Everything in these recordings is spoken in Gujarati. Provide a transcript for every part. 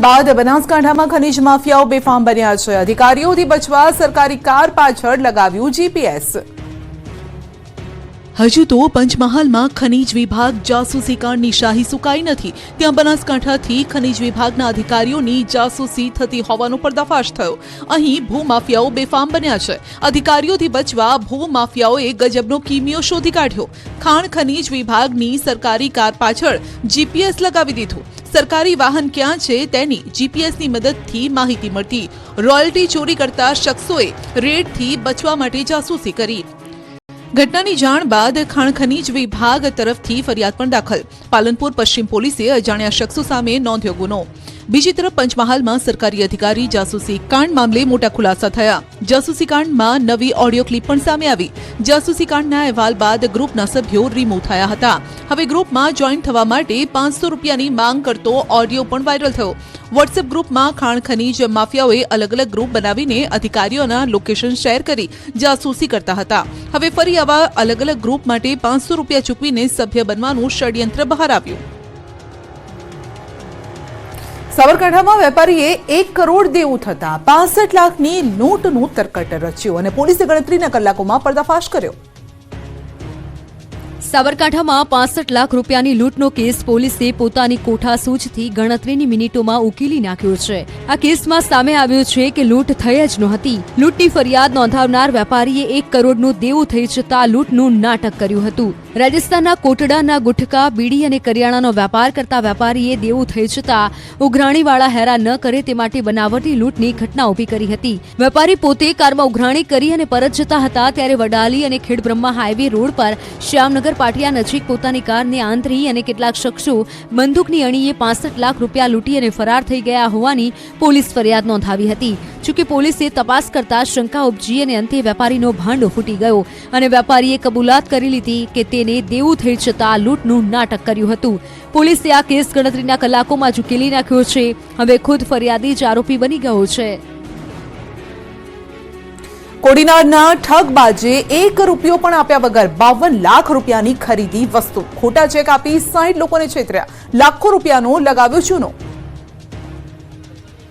બાદ બનાસકાંઠામાં ખનીજ માફિયાઓ બેફામ બન્યા છે। અધિકારીઓથી બચવા સરકારી કાર પાછળ લગાવ્યું જીપીએસ। હજુ તો પંચમહાલમાં ખનીજ વિભાગ જાસૂસી કાંડની શાહી સુકાઈ નથી। ત્યાં બનાસકાંઠાથી ખનીજ વિભાગના અધિકારીઓની જાસૂસી થતી હોવાનો પર્દાફાશ થયો। અહીં ભૂમાફિયાઓ બેફામ બન્યા છે। અધિકારીઓથી બચવા ભૂમાફિયાઓએ ગજબનો કિમિયો શોધી કાઢ્યો। ખાણ ખનીજ વિભાગની સરકારી કાર પાછળ જીપીએસ લગાવી દીધું। સરકારી વાહન ક્યાં છે તેની જીપીએસની મદદથી માહિતી મળતી। રોયલ્ટી ચોરી કરતા શખ્સોએ રેડથી બચવા માટે જાસૂસી કરી। ઘટનાની જાણ બાદ ખાણ ખનીજ વિભાગ તરફથી ફરિયાદ પણ દાખલ। પાલનપુર પશ્ચિમ પોલીસે અજાણ્યા શખ્સો સામે નોંધ્યો ગુનો। બીજી તરફ પંચમહાલમાં સરકારી અધિકારી જાસૂસી કાંડ મામલે મોટા ખુલાસા થયા। જાસૂસી કાંડમાં નવી ઓડિયો ક્લિપ પણ સામે આવી। જાસૂસી કાંડના અહેવાલ બાદ ગ્રુપના સભ્યો રિમૂવ થયા હતા। હવે ગ્રુપમાં જોઈન થવા માટે 500 રૂપિયાની માંગ કરતો ઓડિયો પણ વાયરલ થયો। વોટ્સએપ ગ્રુપમાં ખાણ ખનીજ માફિયાઓએ અલગ અલગ ગ્રુપ બનાવીને અધિકારીઓના લોકેશન શેર કરી જાસૂસી કરતા હતા। હવે ફરી આવા અલગ અલગ ગ્રુપ માટે 500 રૂપિયા ચૂકવીને સભ્ય બનવાનું ષડયંત્ર બહાર આવ્યું। સાબરકાંઠામાં વેપારીએ 1 કરોડ દેવું થતા 65 લાખની લૂંટનું તરકટ રચ્યું અને પોલીસે ગણતરીના કલાકોમાં પર્દાફાશ કર્યો। સાબરકાંઠામાં 65 લાખ રૂપિયાની લૂંટનો કેસ પોલીસે પોતાની કોઠાસૂઝથી ગણતરીની મિનિટોમાં ઉકેલી નાખ્યો છે। આ કેસમાં સામે આવ્યું છે કે લૂંટ થઈ જ નહોતી। લૂંટની ફરિયાદ નોંધાવનાર વેપારીએ 1 કરોડનું દેવું થઈ જતા લૂંટનું નાટક કર્યું હતું। રાજસ્થાનના કોટડાના ગુટખા, બીડી અને કરિયાણાનો વેપાર કરતા વેપારીએ દેવું થઈ જતા ઉઘરાણીવાળા હેરાન ન કરે તે માટે બનાવટી લૂંટની ઘટના ઊભી કરી હતી। વેપારી પોતે કારમાં ઉઘરાણી કરી અને પરત જતા હતા ત્યારે વડાલી અને ખેડબ્રહ્મા હાઈવે રોડ પર શ્યામનગર પાટિયા નજીક પોતાની કારને આંતરી અને કેટલાક શખ્સો બંદૂકની અણીએ 65 લાખ રૂપિયા લૂંટી અને ફરાર થઈ ગયા હોવાની પોલીસ ફરિયાદ નોંધાવી હતી। જોકે પોલીસે તપાસ કરતા શંકા ઉપજી અને અંતે વેપારીનો ભાંડો ફૂટી ગયો અને વેપારીએ કબૂલાત કરી લીધી કે તેને દેવું થઈ જતા લૂંટનું નાટક કર્યું હતું। પોલીસે આ કેસ ગણતરીના કલાકોમાં જ ઉકેલી નાખ્યો છે। હવે ખુદ ફરિયાદી જ આરોપી બની ગયો છે। કોડીનારના ઠગબાજે 1 રૂપિયો પણ આપ્યા વગર 52 લાખ રૂપિયાની ખરીદી વસ્તુ। ખોટા ચેક આપી 60 લોકોને છેતર્યા। લાખો રૂપિયાનો લગાવ્યો ચૂનો।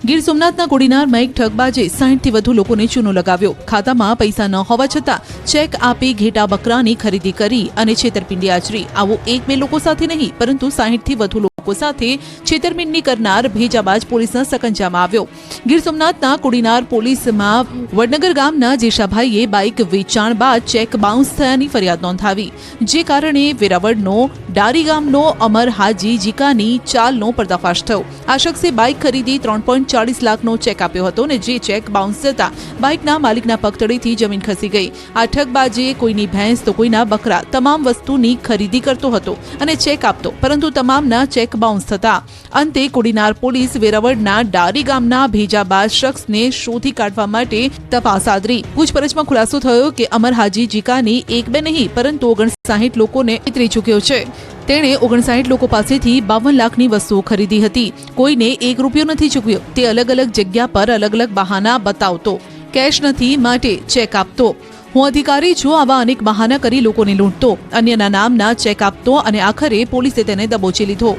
ગીર સોમનાથના કોડીનારમાં એક ઠગબાજે 60થી વધુ લોકોને ચૂનો લગાવ્યો। ખાતામાં પૈસા ન હોવા છતાં ચેક આપી ઘેટા બકરાની ખરીદી કરી અને છેતરપિંડી આચરી। આવો 1-2 લોકો સાથે નહીં પરંતુ 60થી વધુ લોકો સાથે છેતરપિંડી કરનાર ભેજાબાજ પોલીસના સકંજામાં આવ્યો। ગીર સોમનાથના કોડીનાર પોલીસમાં વડનગર ગામના જેશાભાઈએ બાઇક વેચાણ બાદ ચેક બાઉન્સ થયાની ફરિયાદ નોંધાવી, જે કારણે વેરાવળનો ડારી ગામનો અમર હાજી જીકાની ચાલનો પર્દાફાશ થયો। આ શખ્સે બાઇક ખરીદી 3.40 લાખનો ચેક આપ્યો હતો અને જે ચેક બાઉન્સ થતા બાઇકના માલિકના પગતળેથી જમીન ખસી ગઈ। આ ઠગબાજે કોઈની ભેંસ તો કોઈના બકરા તમામ વસ્તુની ખરીદી કરતો હતો અને ચેક આપતો, પરંતુ તમામના ચેક બાઉન્સ થતા અંતે કોડીનાર પોલીસ વેરાવળના ડારી ગામના ભેજાબાજ શખ્સને શોધી કાઢવા માટે તપાસ આદરી। પૂછપરછમાં ખુલાસો થયો કે અમર હાજી જીકાની 1-2 નહીં પરંતુ 59 લોકોને છેતરી ચૂક્યો છે। તેણે 59 લોકો પાસેથી 52 લાખની વસ્તુઓ ખરીદી હતી। કોઈને 1 રૂપિયો નથી ચૂકવ્યો। તે અલગ અલગ જગ્યા પર અલગ અલગ બહાના બતાવતો, કેશ નથી માટે ચેક આપતો। હું અધિકારી છું આવા અનેક બહાના કરી લોકોને લૂંટતો, અન્યના નામના ચેક આપતો અને આખરે પોલીસે તેને દબોચી લીધો।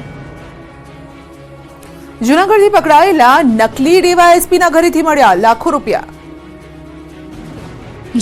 જૂનાગઢથી પકડાયેલા નકલી ડીવાયએસપીના ઘરેથી મળ્યા લાખો રૂપિયા।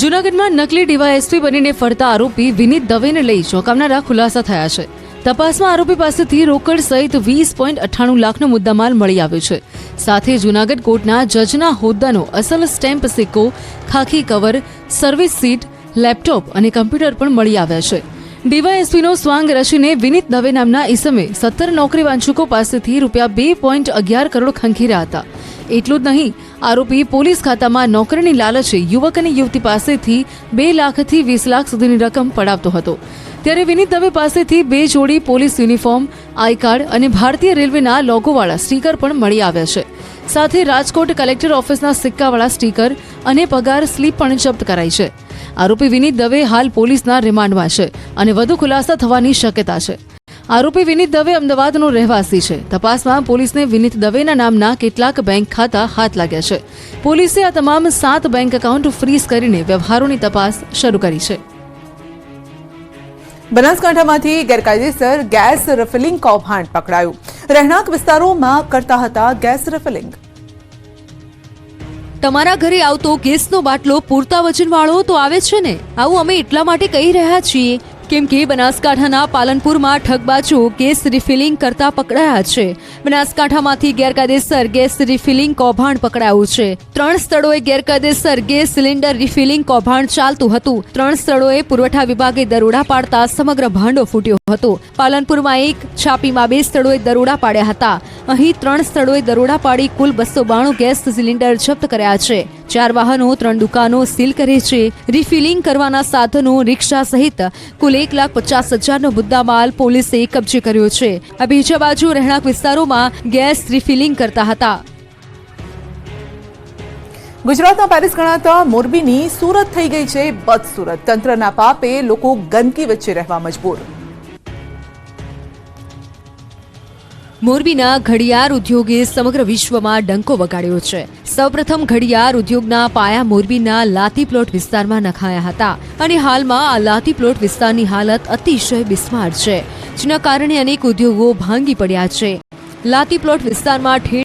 જૂનાગઢમાં નકલી ડીવાયએસપી બનીને ફરતા આરોપી વિનીત દવેને લઈ ચોંકાવનારા ખુલાસા થયા છે। તપાસમાં આરોપી પાસેથી રોકડ સહિત 20.98 લાખનો મુદ્દામાલ મળી આવ્યો છે। સાથે જૂનાગઢ કોર્ટના જજના હોદ્દાનો અસલ સ્ટેમ્પ સિક્કો, ખાખી કવર, સર્વિસ સીટ, લેપટોપ અને કમ્પ્યુટર પણ મળી આવ્યા છે। ડીવાયએસપીનો સ્વાંગ રચીને વિનીત દવે નામના ઈસમે 17 નોકરી વાંચુકો પાસેથી રૂપિયા 2.11 કરોડ ખંખેર્યા હતા। એટલું જ નહીં, આરોપી પોલીસ ખાતામાં નોકરીની લાલચે યુવક અને યુવતી પાસેથી 2 લાખથી 20 લાખ સુધીની રકમ પડાવતો હતો। ત્યારે વિનીત દવે પાસેથી 2 જોડી પોલીસ યુનિફોર્મ, આઈ કાર્ડ અને ભારતીય રેલવેના લોગોવાળા સ્ટીકર પણ મળી આવ્યા છે। સાથે રાજકોટ કલેક્ટર ઓફિસના સિક્કાવાળા સ્ટીકર અને પગાર સ્લીપ પણ જપ્ત કરાઈ છે। આરોપી વિનીત દવે હાલ પોલીસના રિમાન્ડમાં છે અને વધુ ખુલાસા થવાની શક્યતા છે। આરોપી વિનીત દવે અમદાવાદનો રહેવાસી છે। તપાસમાં પોલીસને વિનીત દવેના નામના કેટલાક બેંક ખાતા હાથ લાગ્યા છે। પોલીસે આ તમામ 7 બેંક એકાઉન્ટ ફ્રીઝ કરીને વ્યવહારોની તપાસ શરૂ કરી છે। બનાસકાંઠામાંથી ગેરકાયદેસર ગેસ રિફિલિંગ કૌભાંડ પકડાયું। રહેણાંક વિસ્તારોમાં કરતા હતા ગેસ રિફિલિંગ. તમારા ઘરે આવતો ગેસનો બાટલો પૂરતા વજનવાળો તો આવે છે ને? આવું અમે એટલા માટે કહી રહ્યા છીએ કેમ કે બનાસકાંઠાના પાલનપુરમાં ઠગબાજો ગેસ રિફિલિંગ કરતા પકડાયા છે. બનાસકાંઠામાંથી ગેરકાયદેસર ગેસ રિફિલિંગ કૌભાંડ પકડાયું છે. 3 સ્થળોએ ગેરકાયદેસર ગેસ સિલિન્ડર રિફિલિંગ કૌભાંડ ચાલતું હતું. 3 સ્થળોએ પુરવઠા વિભાગે દરોડા પાડતા સમગ્ર ભાંડો ફૂટ્યો હતો. પાલનપુરમાં 1, છાપીમાં 2 સ્થળોએ દરોડા પાડ્યા હતા. અહીં 3 સ્થળોએ દરોડા પાડી કુલ 292 ગેસ સિલિન્ડર જપ્ત કર્યા છે. 4 વાહનો, 3 દુકાનો સીલ કરી છે. રિફિલિંગ કરવાના સાધનો, રિક્ષા સહિત કુલ 1,50,000નો મુદ્દામાલ પોલીસે કબજે કર્યો છે. આ બીજા બાજુ રહેણાંક વિસ્તારોમાં ગેસ રિફિલિંગ કરતા હતા. ગુજરાતના પેરિસ ગણાતા મોરબીની સુરત થઈ ગઈ છે બદસુરત. તંત્રના પાપે લોકો ગંદકી વચ્ચે રહેવા મજબૂર. મોરબીના ઘડિયાળ ઉદ્યોગે સમગ્ર વિશ્વમાં ડંકો વગાડ્યો છે. સૌપ્રથમ ઘડિયાળ ઉદ્યોગના પાયા મોરબીના લાતી પ્લોટ વિસ્તારમાં નખાયા હતા અને હાલમાં આ લાતી પ્લોટ વિસ્તારની હાલત અતિશય બિસ્માર છે, જેના કારણે અનેક ઉદ્યોગો ભાંગી પડ્યા છે. લાતી પ્લોટ વિસ્તારમાં